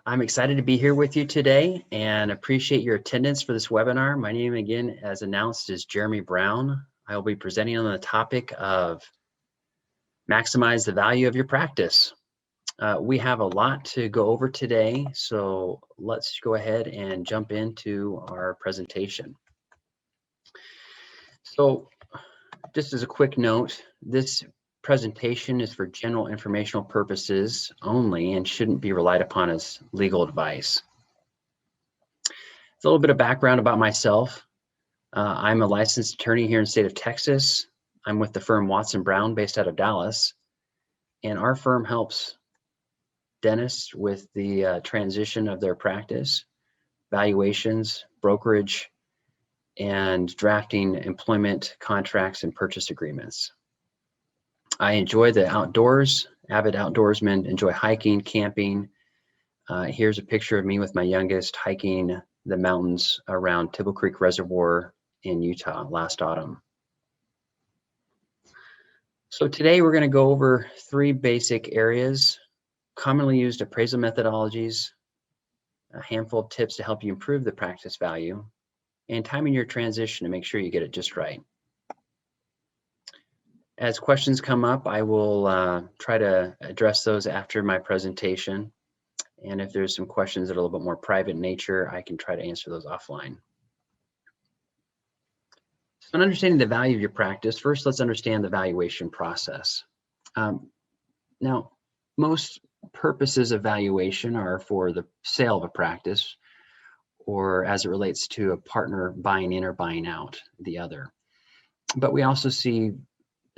I'm excited to be here with you today and appreciate your attendance for this webinar. My name, again, as announced, is Jeremy Brown. I will be presenting on the topic of maximize the value of your practice. We have a lot to go over today, so let's go ahead and jump into our presentation. So just as a quick note, this presentation is for general informational purposes only and shouldn't be relied upon as legal advice. A little bit of background about myself. I'm a licensed attorney here in the state of Texas. I'm with the firm Watson Brown based out of Dallas, and our firm helps dentists with the transition of their practice, valuations, brokerage, and drafting employment contracts and purchase agreements. I enjoy the outdoors, avid outdoorsman, enjoy hiking, camping. Here's a picture of me with my youngest hiking the mountains around Tibble Creek Reservoir in Utah last autumn. So today we're going to go over three basic areas: commonly used appraisal methodologies, a handful of tips to help you improve the practice value, and timing your transition to make sure you get it just right. As questions come up, I will try to address those after my presentation. And if there's some questions that are a little bit more private in nature, I can try to answer those offline. So in understanding the value of your practice, first let's understand the valuation process. Now, most purposes of valuation are for the sale of a practice, or as it relates to a partner buying in or buying out the other. But we also see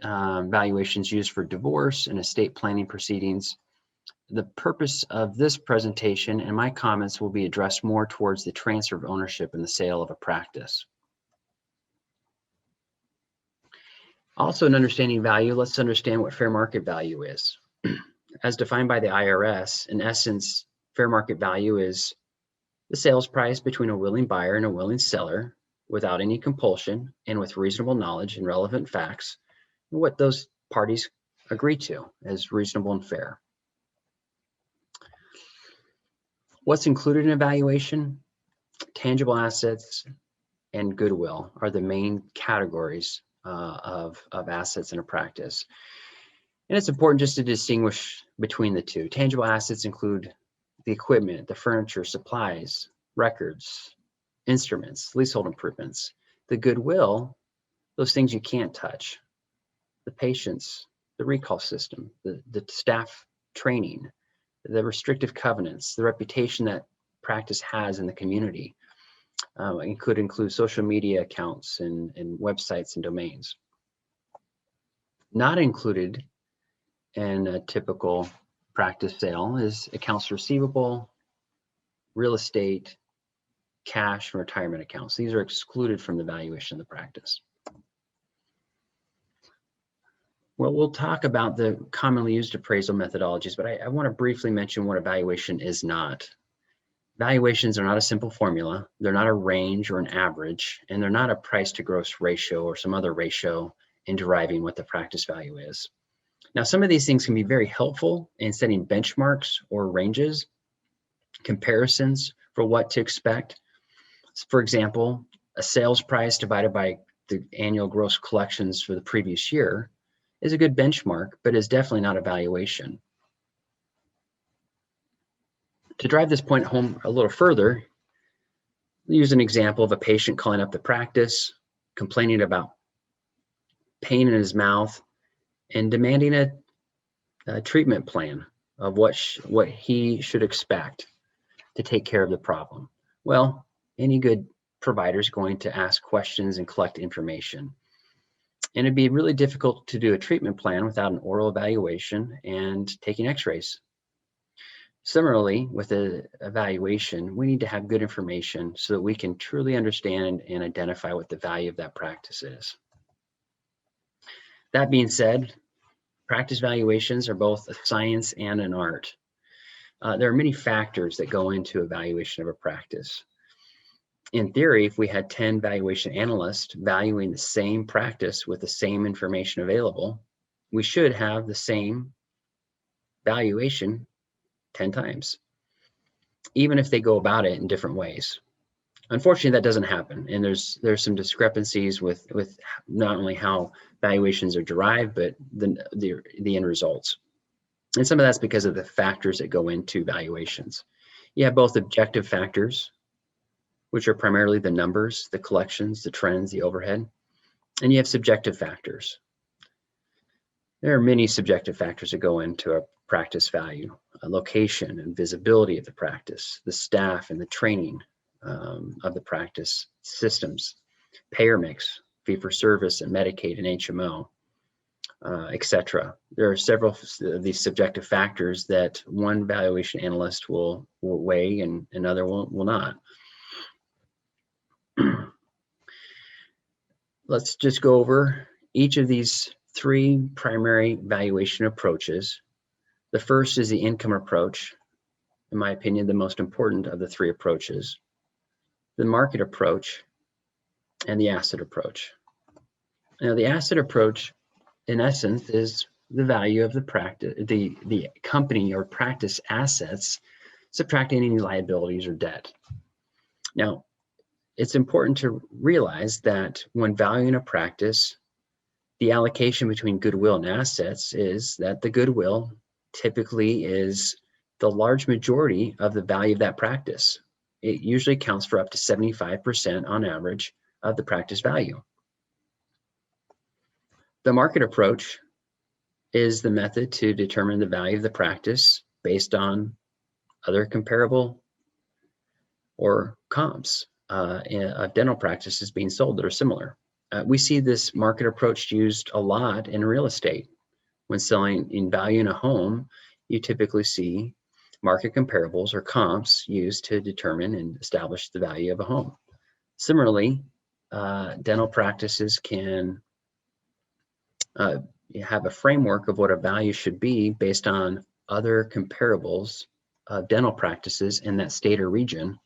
valuations used for divorce and estate planning proceedings. The purpose of this presentation and my comments will be addressed more towards the transfer of ownership and the sale of a practice. Also, in understanding value, let's understand what fair market value is. As defined by the IRS, in essence, fair market value is the sales price between a willing buyer and a willing seller without any compulsion and with reasonable knowledge and relevant facts, and what those parties agree to as reasonable and fair. What's included in a valuation? Tangible assets and goodwill are the main categories of assets in a practice. And it's important just to distinguish between the two. Tangible assets include the equipment, the furniture, supplies, records, instruments, leasehold improvements. The goodwill, those things you can't touch. The patients, the recall system, the staff training, the restrictive covenants, the reputation that practice has in the community. It could include social media accounts and websites and domains. Not included in a typical practice sale is accounts receivable, real estate, cash, and retirement accounts. These are excluded from the valuation of the practice. Well, we'll talk about the commonly used appraisal methodologies, but I want to briefly mention what a valuation is not. Valuations are not a simple formula. They're not a range or an average, and they're not a price to gross ratio or some other ratio in deriving what the practice value is. Now, some of these things can be very helpful in setting benchmarks or ranges, comparisons for what to expect. For example, a sales price divided by the annual gross collections for the previous year is a good benchmark, but is definitely not a valuation. To drive this point home a little further, we'll use an example of a patient calling up the practice, complaining about pain in his mouth, and demanding a treatment plan of what he should expect to take care of the problem. Well, any good provider is going to ask questions and collect information. And it'd be really difficult to do a treatment plan without an oral evaluation and taking x-rays. Similarly, with an evaluation, we need to have good information so that we can truly understand and identify what the value of that practice is. That being said, practice valuations are both a science and an art. There are many factors that go into evaluation of a practice. In theory, if we had 10 valuation analysts valuing the same practice with the same information available, we should have the same valuation 10 times. even if they go about it in different ways. Unfortunately, that doesn't happen, and there's some discrepancies with not only how valuations are derived, but the end results. And some of that's because of the factors that go into valuations. You have both objective factors, which are primarily the numbers, the collections, the trends, the overhead, and you have subjective factors. There are many subjective factors that go into a practice value: a location and visibility of the practice, the staff and the training of the practice, systems, payer mix, fee-for-service and Medicaid and HMO, etc. There are several of these subjective factors that one valuation analyst will weigh and another will not. Let's just go over each of these three primary valuation approaches. The first is the income approach, in my opinion, the most important of the three approaches, the market approach, and the asset approach. Now, the asset approach, in essence, is the value of the practice, the company or practice assets, subtracting any liabilities or debt. Now, it's important to realize that when valuing a practice, the allocation between goodwill and assets is that the goodwill typically is the large majority of the value of that practice. It usually accounts for up to 75% on average of the practice value. The market approach is the method to determine the value of the practice based on other comparable or comps of dental practices being sold that are similar. We see this market approach used a lot in real estate. When selling in value in a home, you typically see market comparables or comps used to determine and establish the value of a home. Similarly, dental practices can have a framework of what a value should be based on other comparables of dental practices in that state or region.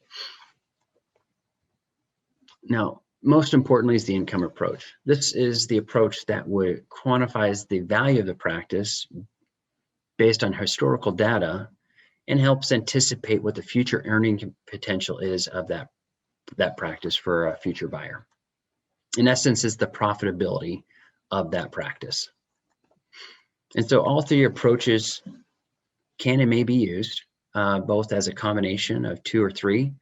Now, most importantly is the income approach. This is the approach that quantifies the value of the practice based on historical data and helps anticipate what the future earning potential is of that practice for a future buyer. In essence, it's the profitability of that practice. And so all three approaches can and may be used both as a combination of two or three.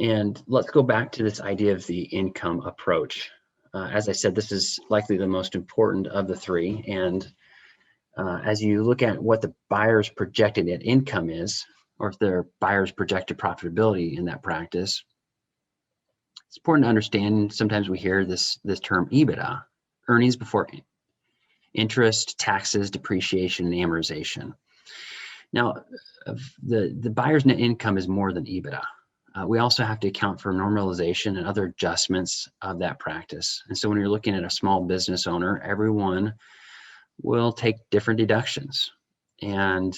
And let's go back to this idea of the income approach. As I said, this is likely the most important of the three. And as you look at what the buyer's projected net income is, or if their buyer's projected profitability in that practice, it's important to understand, sometimes we hear this term EBITDA, earnings before interest, taxes, depreciation, and amortization. Now, the buyer's net income is more than EBITDA. We also have to account for normalization and other adjustments of that practice. And so when you're looking at a small business owner, everyone will take different deductions. And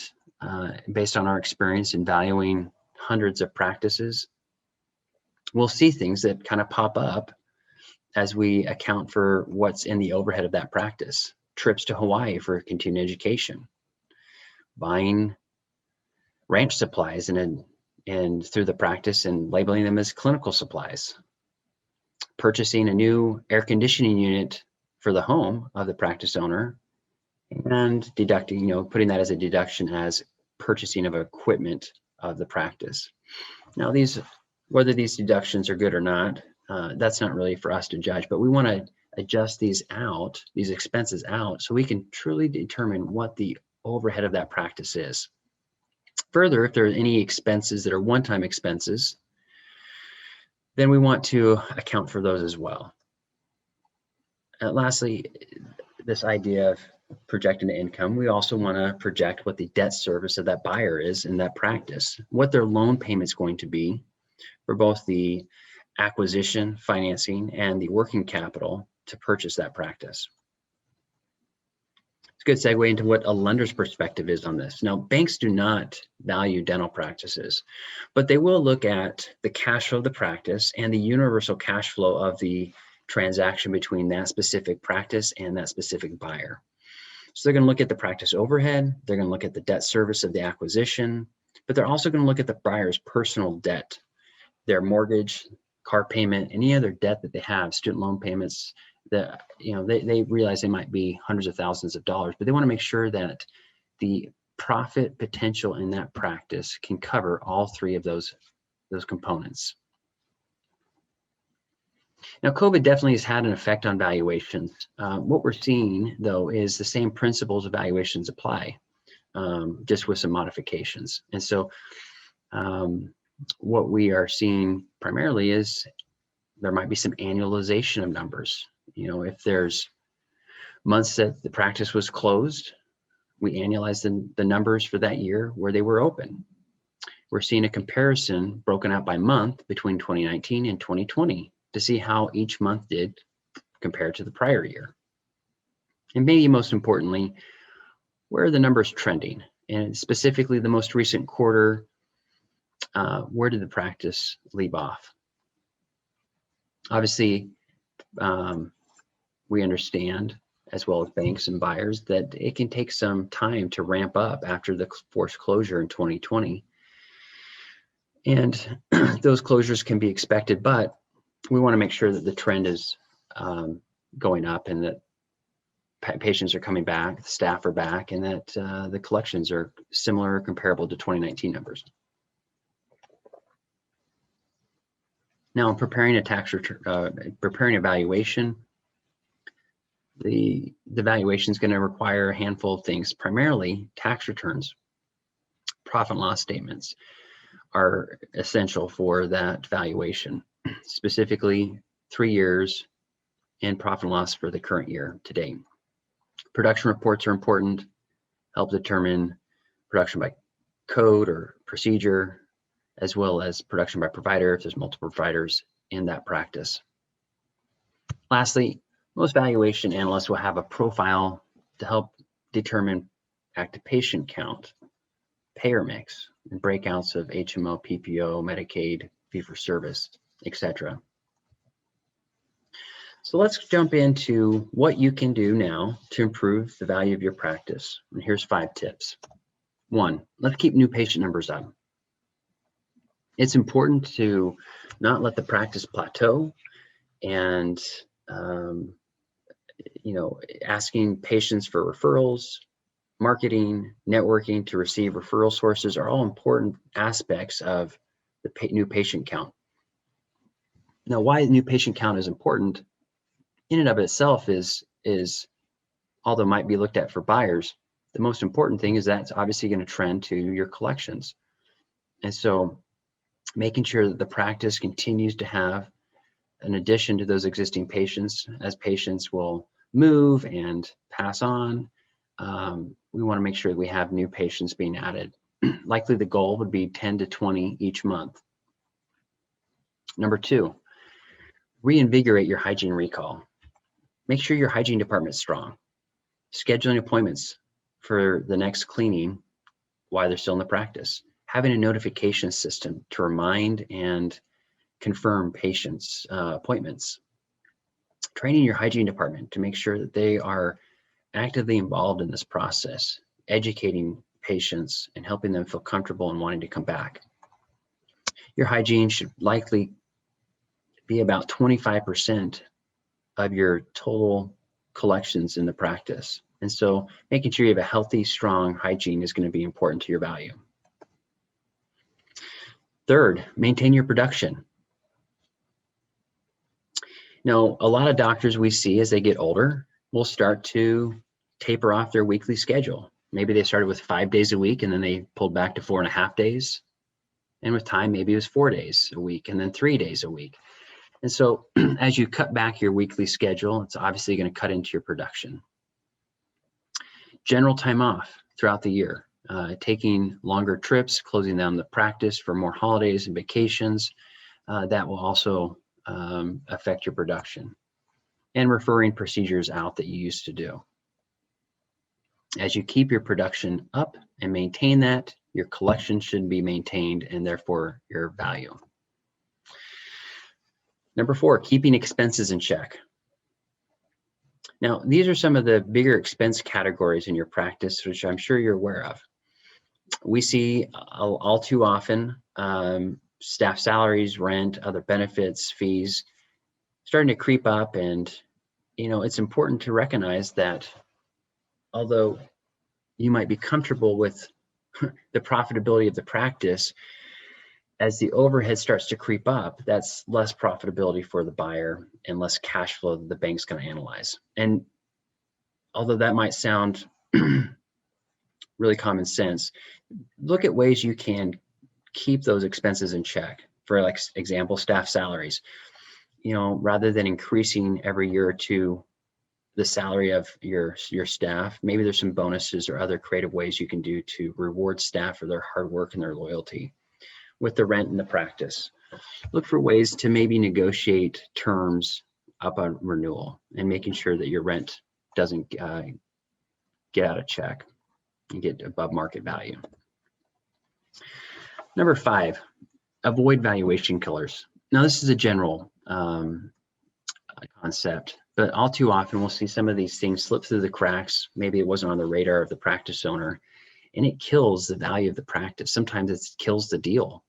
based on our experience in valuing hundreds of practices, we'll see things that kind of pop up as we account for what's in the overhead of that practice. Trips to Hawaii for continuing education, buying ranch supplies and through the practice and labeling them as clinical supplies, purchasing a new air conditioning unit for the home of the practice owner and deducting, putting that as a deduction as purchasing of equipment of the practice. Now, whether these deductions are good or not, that's not really for us to judge, but we want to adjust these expenses out, so we can truly determine what the overhead of that practice is. Further, if there are any expenses that are one-time expenses, then we want to account for those as well. Lastly, this idea of projecting the income, we also want to project what the debt service of that buyer is in that practice, what their loan payment is going to be for both the acquisition, financing, and the working capital to purchase that practice. It's a good segue into what a lender's perspective is on this. Now, banks do not value dental practices, but they will look at the cash flow of the practice and the universal cash flow of the transaction between that specific practice and that specific buyer. So they're going to look at the practice overhead, they're going to look at the debt service of the acquisition, but they're also going to look at the buyer's personal debt, their mortgage, car payment, any other debt that they have, student loan payments. That, you know, they realize they might be hundreds of thousands of dollars, but they want to make sure that the profit potential in that practice can cover all three of those components. Now, COVID definitely has had an effect on valuations. What we're seeing, though, is the same principles of valuations apply, just with some modifications. And so what we are seeing primarily is there might be some annualization of numbers. You know, if there's months that the practice was closed, we annualize the numbers for that year where they were open. We're seeing a comparison broken out by month between 2019 and 2020 to see how each month did compared to the prior year. And maybe most importantly, where are the numbers trending? And specifically the most recent quarter, where did the practice leave off? Obviously, we understand, as well as banks and buyers, that it can take some time to ramp up after the forced closure in 2020. And those closures can be expected, but we want to make sure that the trend is going up and that patients are coming back, the staff are back, and that the collections are similar or comparable to 2019 numbers. Now, in preparing a tax return, preparing a valuation, the valuation is going to require a handful of things. Primarily, tax returns, profit and loss statements are essential for that valuation, specifically 3 years and profit and loss for the current year to date. Production reports are important, help determine production by code or procedure, as well as production by provider if there's multiple providers in that practice. Lastly, most valuation analysts will have a profile to help determine active patient count, payer mix, and breakouts of HMO, PPO, Medicaid, fee-for-service, etc. So let's jump into what you can do now to improve the value of your practice. And here's 5 tips. 1, let's keep new patient numbers up. It's important to not let the practice plateau and asking patients for referrals, marketing, networking to receive referral sources are all important aspects of the new patient count. Now, why new patient count is important in and of itself is although might be looked at for buyers, the most important thing is that's obviously going to trend to your collections. And so making sure that the practice continues to have an addition to those existing patients as patients will move and pass on. We want to make sure that we have new patients being added. Likely the goal would be 10 to 20 each month. Number 2, reinvigorate your hygiene recall. Make sure your hygiene department is strong. Scheduling appointments for the next cleaning while they're still in the practice. Having a notification system to remind and confirm patients' appointments. Training your hygiene department to make sure that they are actively involved in this process, educating patients and helping them feel comfortable and wanting to come back. Your hygiene should likely be about 25% of your total collections in the practice. And so making sure you have a healthy, strong hygiene is going to be important to your value. 3rd, maintain your production. Now, a lot of doctors we see as they get older will start to taper off their weekly schedule. Maybe they started with 5 days a week and then they pulled back to 4.5 days. And with time, maybe it was 4 days a week and then 3 days a week. And so as you cut back your weekly schedule, it's obviously going to cut into your production. General time off throughout the year, taking longer trips, closing down the practice for more holidays and vacations, that will also affect your production. And referring procedures out that you used to do. As you keep your production up and maintain that, your collection should be maintained and therefore your value. Number 4, keeping expenses in check. Now, these are some of the bigger expense categories in your practice, which I'm sure you're aware of. We see all too often staff salaries, rent, other benefits, fees starting to creep up. And, it's important to recognize that although you might be comfortable with the profitability of the practice, as the overhead starts to creep up, that's less profitability for the buyer and less cash flow that the bank's going to analyze. And although that might sound really common sense, look at ways you can keep those expenses in check. For like example, staff salaries, rather than increasing every year or two the salary of your staff, maybe there's some bonuses or other creative ways you can do to reward staff for their hard work and their loyalty. With the rent in the practice, look for ways to maybe negotiate terms up on renewal and making sure that your rent doesn't get out of check and get above market value. Number 5, avoid valuation killers. Now, this is a general concept, but all too often we'll see some of these things slip through the cracks. Maybe it wasn't on the radar of the practice owner, and it kills the value of the practice. Sometimes it kills the deal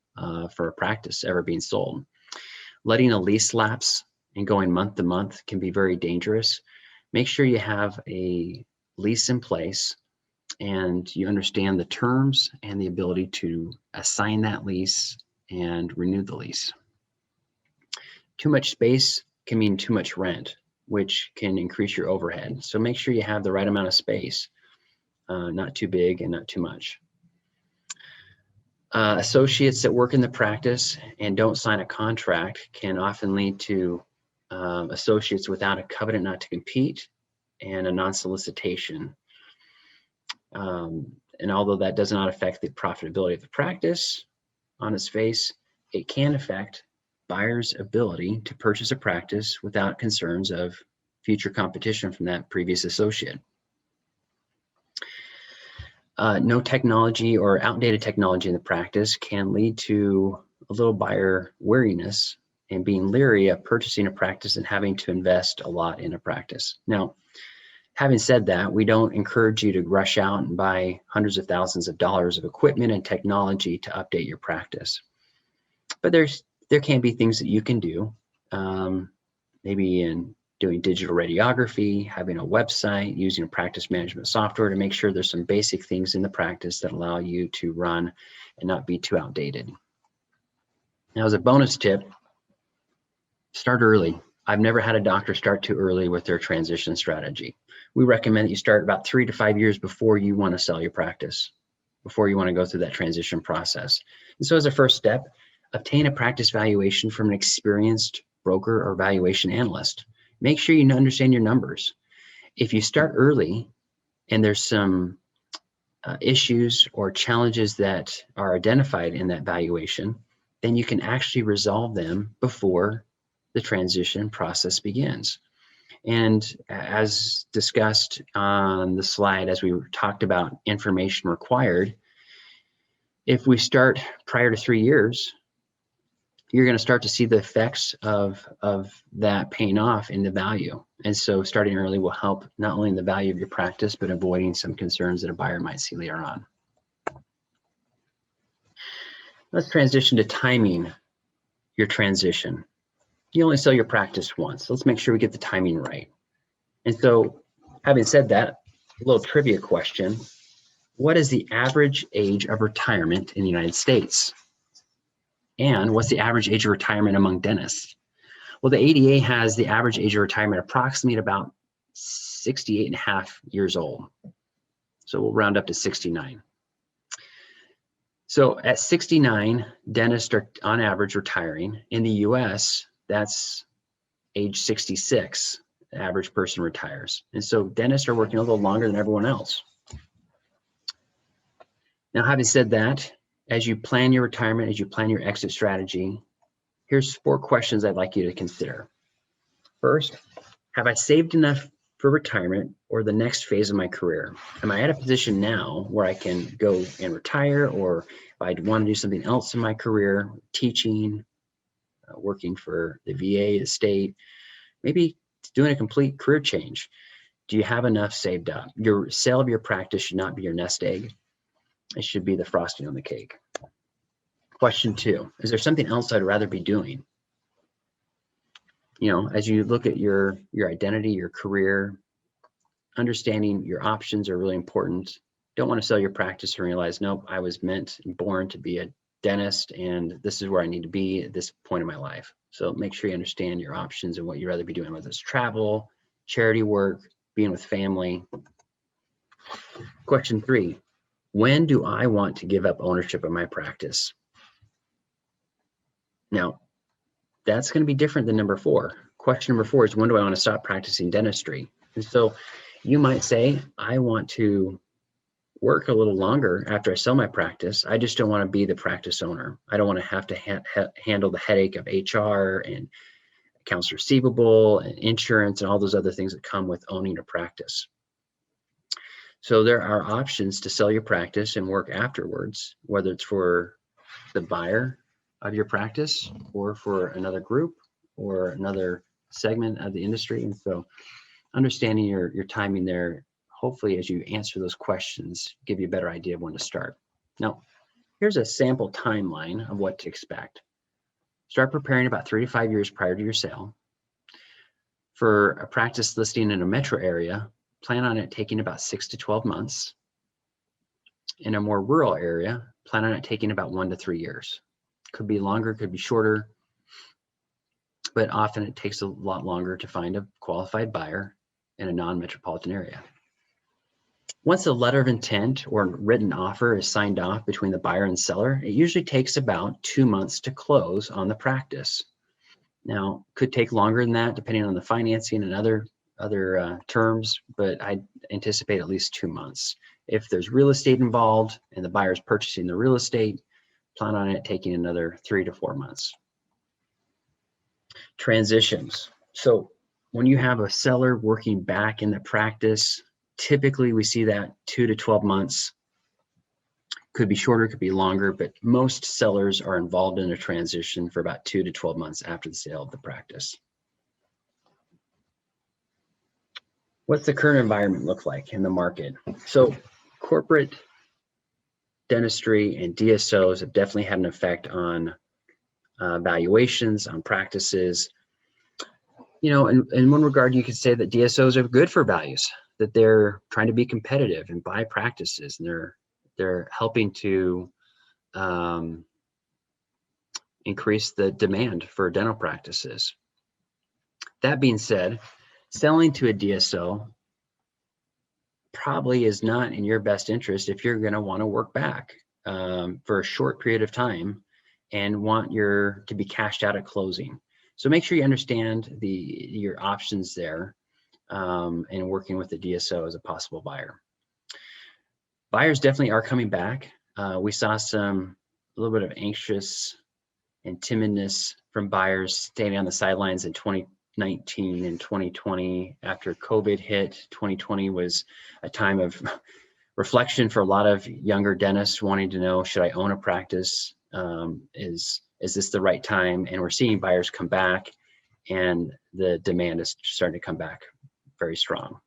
for a practice ever being sold. Letting a lease lapse and going month to month can be very dangerous. Make sure you have a lease in place and you understand the terms and the ability to assign that lease and renew the lease. Too much space can mean too much rent, which can increase your overhead. So make sure you have the right amount of space, not too big and not too much. Associates that work in the practice and don't sign a contract can often lead to associates without a covenant not to compete and a non-solicitation. And although that does not affect the profitability of the practice on its face, it can affect buyers' ability to purchase a practice without concerns of future competition from that previous associate. No technology or outdated technology in the practice can lead to a little buyer wariness and being leery of purchasing a practice and having to invest a lot in a practice. Now, having said that, we don't encourage you to rush out and buy hundreds of thousands of dollars of equipment and technology to update your practice. But there can be things that you can do, maybe in doing digital radiography, having a website, using a practice management software to make sure there's some basic things in the practice that allow you to run and not be too outdated. Now, as a bonus tip, start early. I've never had a doctor start too early with their transition strategy. We recommend that you start about 3 to 5 years before you want to sell your practice, before you want to go through that transition process. And so as a first step, obtain a practice valuation from an experienced broker or valuation analyst. Make sure you understand your numbers. If you start early and there's some issues or challenges that are identified in that valuation, then you can actually resolve them before the transition process begins. And as discussed on the slide, as we talked about information required, if we start prior to 3 years, you're going to start to see the effects of that paying off in the value. And so starting early will help not only in the value of your practice, but avoiding some concerns that a buyer might see later on. Let's transition to timing your transition. You only sell your practice once. Let's make sure we get the timing right. And so having said that, a little trivia question. What is the average age of retirement in the United States? And what's the average age of retirement among dentists? Well, the ADA has the average age of retirement approximately at about 68 and a half years old. So we'll round up to 69. So at 69, dentists are on average retiring. In the US, that's age 66, the average person retires. And so dentists are working a little longer than everyone else. Now, having said that, as you plan your retirement, as you plan your exit strategy, here's 4 questions I'd like you to consider. First, have I saved enough for retirement or the next phase of my career? Am I at a position now where I can go and retire, or if I want to do something else in my career, teaching, working for the VA, the state, maybe doing a complete career change? Do you have enough saved up? Your sale of your practice should not be your nest egg. It should be the frosting on the cake. Question 2, is there something else I'd rather be doing? As you look at your identity, your career, understanding your options are really important. Don't want to sell your practice and realize, nope, I was meant and born to be a dentist and this is where I need to be at this point in my life. So make sure you understand your options and what you'd rather be doing, whether it's travel, charity work, being with family. Question 3, when do I want to give up ownership of my practice? Now, that's going to be different than number 4. Question number 4 is, when do I want to stop practicing dentistry? And so you might say, I want to work a little longer after I sell my practice. I just don't want to be the practice owner. I don't want to have to handle the headache of HR and accounts receivable and insurance and all those other things that come with owning a practice. So there are options to sell your practice and work afterwards, whether it's for the buyer of your practice or for another group or another segment of the industry. And so understanding your timing there, hopefully as you answer those questions, give you a better idea of when to start. Now, here's a sample timeline of what to expect. Start preparing about 3 to 5 years prior to your sale. For a practice listing in a metro area, plan on it taking about 6 to 12 months. In a more rural area, plan on it taking about 1 to 3 years. Could be longer, could be shorter, but often it takes a lot longer to find a qualified buyer in a non-metropolitan area. Once a letter of intent or written offer is signed off between the buyer and seller, it usually takes about 2 months to close on the practice. Now, could take longer than that depending on the financing and other terms, but I anticipate at least 2 months. If there's real estate involved and the buyer's purchasing the real estate, plan on it taking another 3 to 4 months. Transitions. So when you have a seller working back in the practice, typically we see that 2 to 12 months. Could be shorter, could be longer, but most sellers are involved in a transition for about 2 to 12 months after the sale of the practice. What's the current environment look like in the market? So corporate dentistry and DSOs have definitely had an effect on valuations, on practices. In one regard, you could say that DSOs are good for values, that they're trying to be competitive and buy practices, and they're helping to increase the demand for dental practices. That being said, selling to a DSO probably is not in your best interest if you're going to want to work back for a short period of time and want to be cashed out at closing. So make sure you understand your options there and working with the DSO as a possible buyer. Buyers definitely are coming back. We saw a little bit of anxious and timidness from buyers staying on the sidelines in 2019 and 2020 after COVID hit. 2020 was a time of reflection for a lot of younger dentists wanting to know, should I own a practice? Is this the right time? And we're seeing buyers come back, and the demand is starting to come back very strong.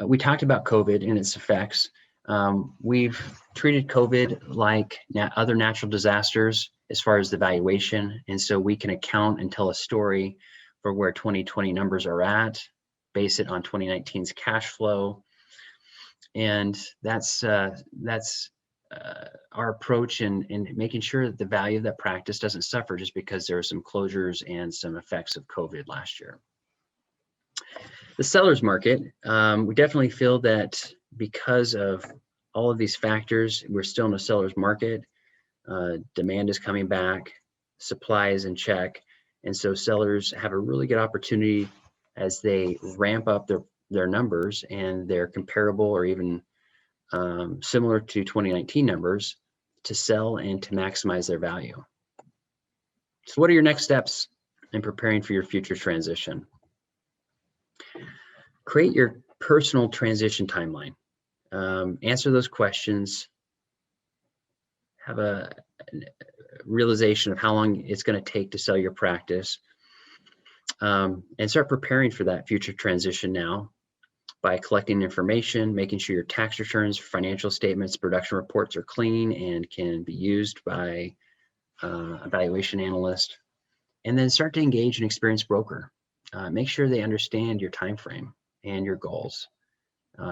We talked about COVID and its effects. We've treated COVID like other natural disasters as far as the valuation. And so we can account and tell a story for where 2020 numbers are at, base it on 2019's cash flow. And that's our approach in making sure that the value of that practice doesn't suffer just because there are some closures and some effects of COVID last year. The seller's market, we definitely feel that because of all of these factors, we're still in a seller's market. Demand is coming back, supply is in check, and so sellers have a really good opportunity as they ramp up their numbers and they're comparable or even similar to 2019 numbers to sell and to maximize their value. So what are your next steps in preparing for your future transition? Create your personal transition timeline. Answer those questions. Have a realization of how long it's going to take to sell your practice, and start preparing for that future transition now by collecting information, making sure your tax returns, financial statements, production reports are clean and can be used by a valuation analyst. And then start to engage an experienced broker. Make sure they understand your time frame and your goals.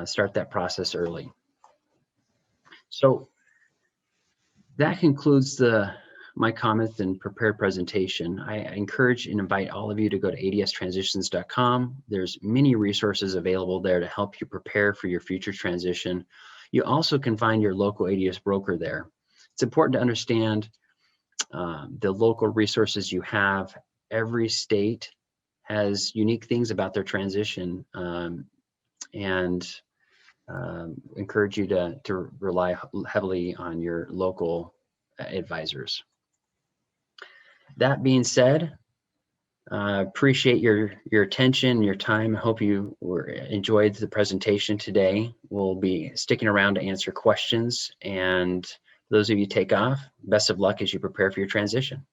Start that process early. So that concludes my comments and prepared presentation. I encourage and invite all of you to go to adstransitions.com. There's many resources available there to help you prepare for your future transition. You also can find your local ADS broker there. It's important to understand the local resources you have. Every state has unique things about their transition, and encourage you to rely heavily on your local advisors. That being said, appreciate your attention, your time. I hope you enjoyed the presentation today. We'll be sticking around to answer questions, and those of you take off, best of luck as you prepare for your transition.